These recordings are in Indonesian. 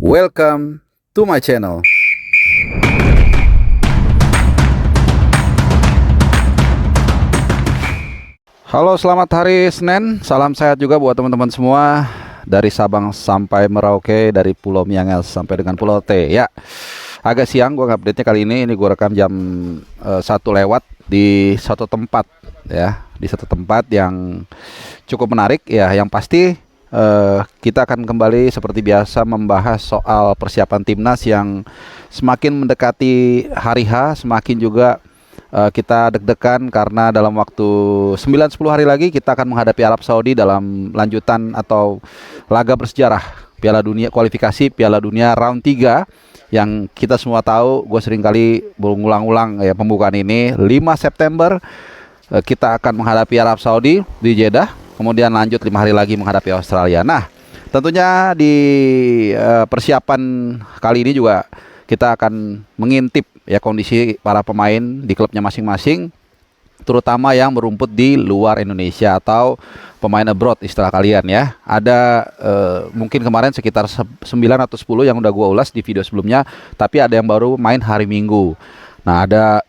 Welcome to my channel. Halo, selamat hari Senin. Salam sehat juga buat teman-teman semua dari Sabang sampai Merauke, dari Pulau Miangas sampai dengan Pulau T. Ya, agak siang gua update-nya kali ini. Ini gua rekam jam 1 lewat di satu tempat ya, di satu tempat yang cukup menarik ya. Yang pasti kita akan kembali seperti biasa membahas soal persiapan timnas yang semakin mendekati hari H, semakin juga kita deg-degan karena dalam waktu 9-10 hari lagi kita akan menghadapi Arab Saudi dalam lanjutan atau laga bersejarah Piala Dunia, kualifikasi Piala Dunia round 3 yang kita semua tahu. Gue sering kali berulang-ulang ya, pembukaan ini 5 September kita akan menghadapi Arab Saudi di Jeddah. Kemudian lanjut 5 hari lagi menghadapi Australia. Nah, tentunya di persiapan kali ini juga kita akan mengintip ya kondisi para pemain di klubnya masing-masing, terutama yang berumput di luar Indonesia atau pemain abroad istilah kalian ya. Ada mungkin kemarin sekitar 9 atau 10 yang udah gua ulas di video sebelumnya, tapi ada yang baru main hari Minggu. Nah, ada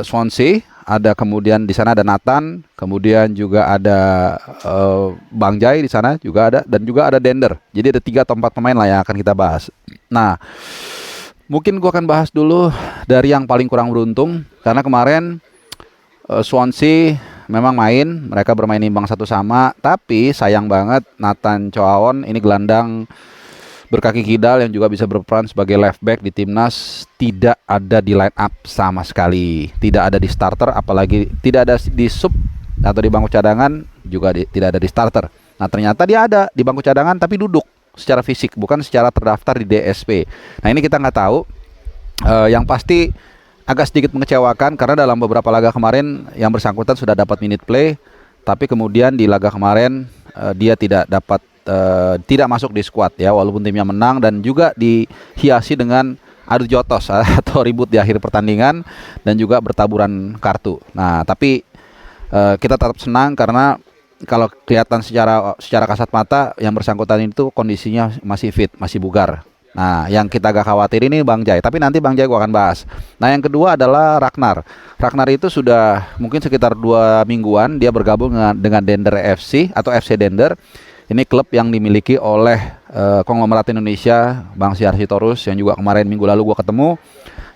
Swansea, ada kemudian di sana ada Nathan, kemudian juga ada Bang Jai di sana juga ada, dan juga ada Dender. Jadi ada 3 atau 4 pemain lah yang akan kita bahas. Nah, mungkin gua akan bahas dulu dari yang paling kurang beruntung, karena kemarin Swansea memang main, mereka bermain imbang 1-1, tapi sayang banget Nathan Choaon ini gelandang berkaki kidal yang juga bisa berperan sebagai left back di timnas tidak ada di line up sama sekali, tidak ada di starter, apalagi tidak ada di sub atau di bangku cadangan juga tidak ada di starter. Nah, ternyata dia ada di bangku cadangan tapi duduk secara fisik, bukan secara terdaftar di DSP. Nah, ini kita nggak tahu. Yang pasti agak sedikit mengecewakan karena dalam beberapa laga kemarin yang bersangkutan sudah dapat minute play, tapi kemudian di laga kemarin dia tidak dapat, tidak masuk di squad ya, walaupun timnya menang dan juga dihiasi dengan adu jotos atau ribut di akhir pertandingan dan juga bertaburan kartu. Nah, tapi kita tetap senang karena kalau kelihatan secara kasat mata yang bersangkutan itu kondisinya masih fit, masih bugar. Nah, yang kita agak khawatir ini Bang Jai, tapi nanti Bang Jai gua akan bahas. Nah, yang kedua adalah Ragnar. Ragnar itu sudah mungkin sekitar 2 mingguan dia bergabung dengan Dender FC atau FC Dender. Ini klub yang dimiliki oleh konglomerat Indonesia, Bang Syar Sitorus, yang juga kemarin minggu lalu gua ketemu.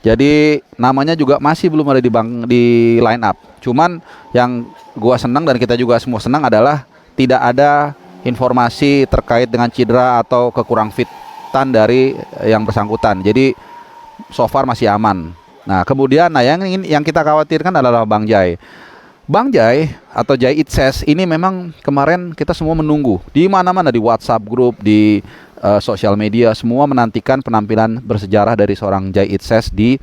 Jadi namanya juga masih belum ada di line up. Cuman yang gua senang dan kita juga semua senang adalah tidak ada informasi terkait dengan cedera atau kekurang fitan dari yang bersangkutan. Jadi so far masih aman. Nah, kemudian yang kita khawatirkan adalah Bang Jai. Bang Jai atau Jai Itses ini memang kemarin kita semua menunggu di mana-mana, di WhatsApp grup, di sosial media, semua menantikan penampilan bersejarah dari seorang Jai Itses di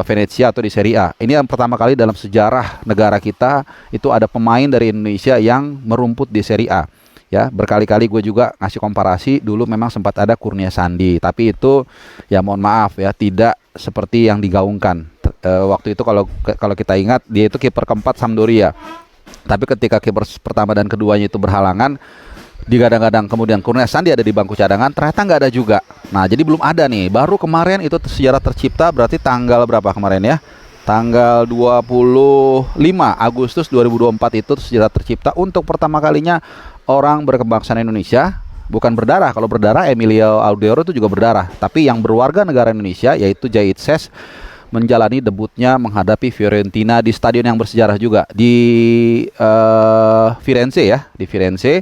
Venezia atau di Serie A. Ini yang pertama kali dalam sejarah negara kita itu ada pemain dari Indonesia yang merumput di Serie A. Ya, berkali-kali gue juga ngasih komparasi, dulu memang sempat ada Kurnia Sandi, tapi itu ya mohon maaf ya, tidak seperti yang digaungkan. Waktu itu kalau kita ingat, dia itu kiper keempat Sampdoria. Tapi ketika kiper pertama dan keduanya itu berhalangan, digadang-gadang kemudian Kurnia Sandi ada di bangku cadangan, ternyata nggak ada juga. Nah, jadi belum ada nih. Baru kemarin itu sejarah tercipta, berarti tanggal berapa kemarin ya? Tanggal 25 Agustus 2024 itu sejarah tercipta untuk pertama kalinya orang berkebangsaan Indonesia, bukan berdarah. Kalau berdarah Emilio Audero itu juga berdarah, tapi yang berwarga negara Indonesia yaitu Jai Itses menjalani debutnya menghadapi Fiorentina di stadion yang bersejarah juga di Firenze ya, di Firenze.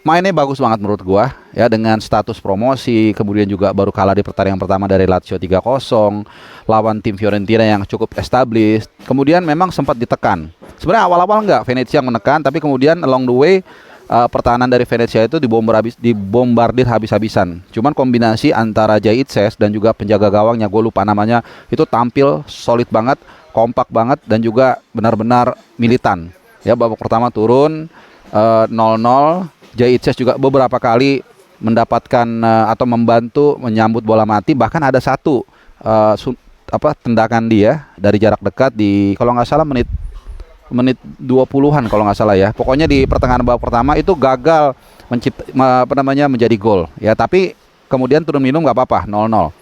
Mainnya bagus banget menurut gua ya, dengan status promosi, kemudian juga baru kalah di pertandingan pertama dari Lazio 3-0 lawan tim Fiorentina yang cukup established. Kemudian memang sempat ditekan. Sebenarnya awal-awal enggak Venezia yang menekan, tapi kemudian along the way pertahanan dari Venezia itu dibombardir habis-habisan. Cuman kombinasi antara Jai Itses dan juga penjaga gawangnya, gue lupa namanya, itu tampil solid banget, kompak banget, dan juga benar-benar militan. Ya, babak pertama turun 0-0. Jai Itses juga beberapa kali mendapatkan atau membantu menyambut bola mati, bahkan ada satu tendakan dia dari jarak dekat di kalau nggak salah menit 20-an kalau nggak salah ya. Pokoknya di pertengahan babak pertama itu gagal menjadi gol ya, tapi kemudian turun minum nggak apa-apa 0-0.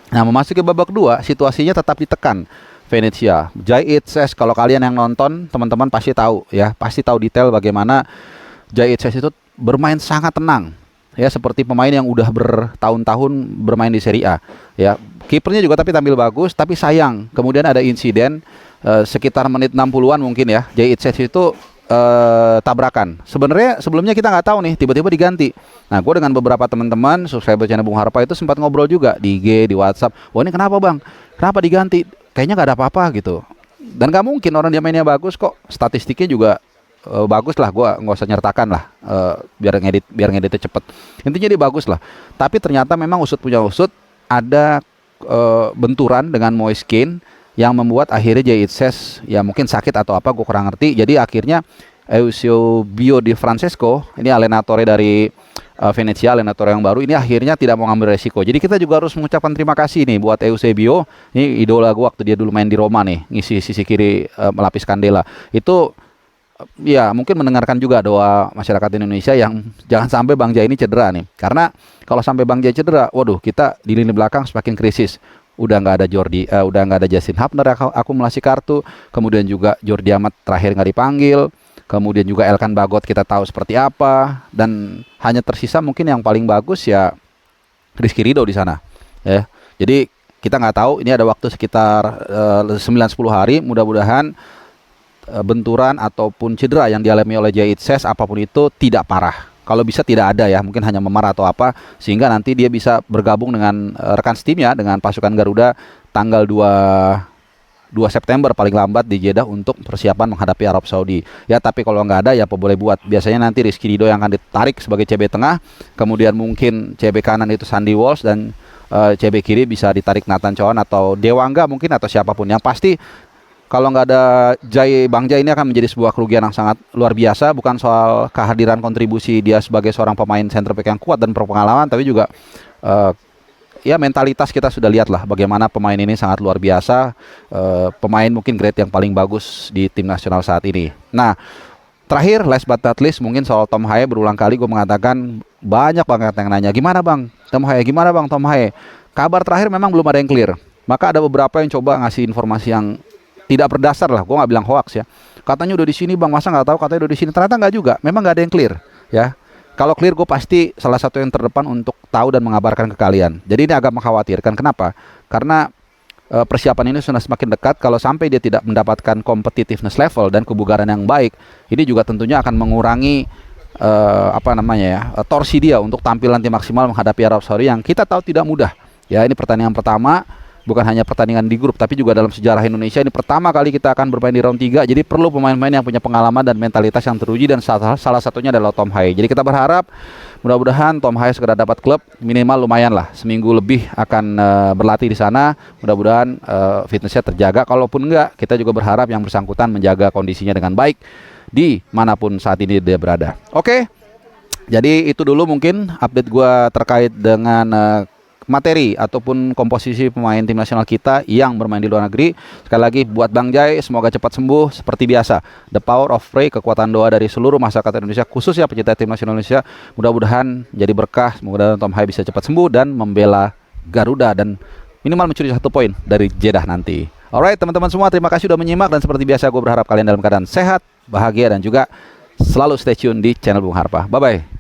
Nah, memasuki babak kedua situasinya tetap ditekan Venezia. Jay Itses, kalau kalian yang nonton, teman-teman pasti tahu ya, pasti tahu detail bagaimana Jay Itses itu bermain sangat tenang. Ya, seperti pemain yang udah bertahun-tahun bermain di Serie A. Ya, kipernya juga tapi tampil bagus, tapi sayang kemudian ada insiden sekitar menit 60-an mungkin ya. Jay Itses itu tabrakan. Sebenarnya sebelumnya kita nggak tahu nih, tiba-tiba diganti. Nah, gue dengan beberapa teman-teman subscriber channel Bung Harpa itu sempat ngobrol juga di IG, di WhatsApp. Wah, ini kenapa bang? Kenapa diganti? Kayaknya nggak ada apa-apa gitu. Dan nggak mungkin, orang dia mainnya bagus kok. Statistiknya juga bagus lah. Gue nggak usah nyertakan lah, biar ngeditnya cepet. Intinya dia bagus lah. Tapi ternyata memang usut punya usut, ada benturan dengan Moise Kean yang membuat akhirnya Jay Itses ya mungkin sakit atau apa, gue kurang ngerti. Jadi akhirnya Eusebio Di Francesco, ini allenatore dari Venezia, allenatore yang baru ini, akhirnya tidak mau ngambil resiko. Jadi kita juga harus mengucapkan terima kasih nih buat Eusebio. Ini idola gue waktu dia dulu main di Roma nih, ngisi sisi kiri melapis Candela. Itu ya mungkin mendengarkan juga doa masyarakat Indonesia yang jangan sampai Bang Jay ini cedera nih. Karena kalau sampai Bang Jay cedera, waduh, kita di lini belakang semakin krisis. Udah nggak ada udah nggak ada Justin Hapner akumulasi kartu, kemudian juga Jordi Amat terakhir nggak dipanggil, kemudian juga Elkan Bagot kita tahu seperti apa, dan hanya tersisa mungkin yang paling bagus ya Rizky Ridho di sana ya. Jadi kita nggak tahu, ini ada waktu sekitar 9-10 hari, mudah-mudahan benturan ataupun cedera yang dialami oleh Jay Itses apapun itu tidak parah. Kalau bisa tidak ada ya, mungkin hanya memar atau apa, sehingga nanti dia bisa bergabung dengan rekan setimnya, dengan pasukan Garuda tanggal 2 September paling lambat di Jeddah untuk persiapan menghadapi Arab Saudi. Ya, tapi kalau nggak ada ya apa boleh buat. Biasanya nanti Rizky Ridho yang akan ditarik sebagai CB tengah, kemudian mungkin CB kanan itu Sandy Walsh, dan CB kiri bisa ditarik Nathan Chowan atau Dewangga mungkin, atau siapapun. Yang pasti kalau nggak ada Bang Jay ini akan menjadi sebuah kerugian yang sangat luar biasa. Bukan soal kehadiran kontribusi dia sebagai seorang pemain center back yang kuat dan berpengalaman, tapi juga ya mentalitas kita sudah lihat lah bagaimana pemain ini sangat luar biasa. Pemain mungkin grade yang paling bagus di tim nasional saat ini. Nah, terakhir last but not least mungkin soal Tom Haye. Berulang kali gue mengatakan, banyak banget yang nanya, gimana bang Tom Haye, gimana bang Tom Haye. Kabar terakhir memang belum ada yang clear. Maka ada beberapa yang coba ngasih informasi yang tidak berdasar lah, gue nggak bilang hoax ya. Katanya udah di sini bang, masa nggak tahu katanya udah di sini. Ternyata nggak juga, memang nggak ada yang clear ya. Kalau clear gue pasti salah satu yang terdepan untuk tahu dan mengabarkan ke kalian. Jadi ini agak mengkhawatirkan. Kenapa? Karena persiapan ini sudah semakin dekat. Kalau sampai dia tidak mendapatkan competitiveness level dan kebugaran yang baik, ini juga tentunya akan mengurangi torsi dia untuk tampil nanti maksimal menghadapi Arab Saudi yang kita tahu tidak mudah. Ya, ini pertandingan pertama. Bukan hanya pertandingan di grup, tapi juga dalam sejarah Indonesia ini pertama kali kita akan bermain di round 3. Jadi perlu pemain-pemain yang punya pengalaman dan mentalitas yang teruji, dan salah satunya adalah Tom Haye. Jadi kita berharap mudah-mudahan Tom Haye segera dapat klub, minimal lumayan lah, seminggu lebih akan berlatih di sana. Mudah-mudahan fitnessnya terjaga. Kalaupun enggak, kita juga berharap yang bersangkutan menjaga kondisinya dengan baik di manapun saat ini dia berada. Oke, jadi itu dulu mungkin update gua terkait dengan materi ataupun komposisi pemain tim nasional kita yang bermain di luar negeri. Sekali lagi buat Bang Jay, semoga cepat sembuh. Seperti biasa, the power of prayer, kekuatan doa dari seluruh masyarakat Indonesia, khususnya pecinta tim nasional Indonesia, mudah-mudahan jadi berkah. Mudah-mudahan Tom Haye bisa cepat sembuh dan membela Garuda dan minimal mencuri 1 poin dari Jeddah nanti. Alright teman-teman semua, terima kasih sudah menyimak, dan seperti biasa gue berharap kalian dalam keadaan sehat, bahagia, dan juga selalu stay tune di channel Bung Harpa. Bye-bye.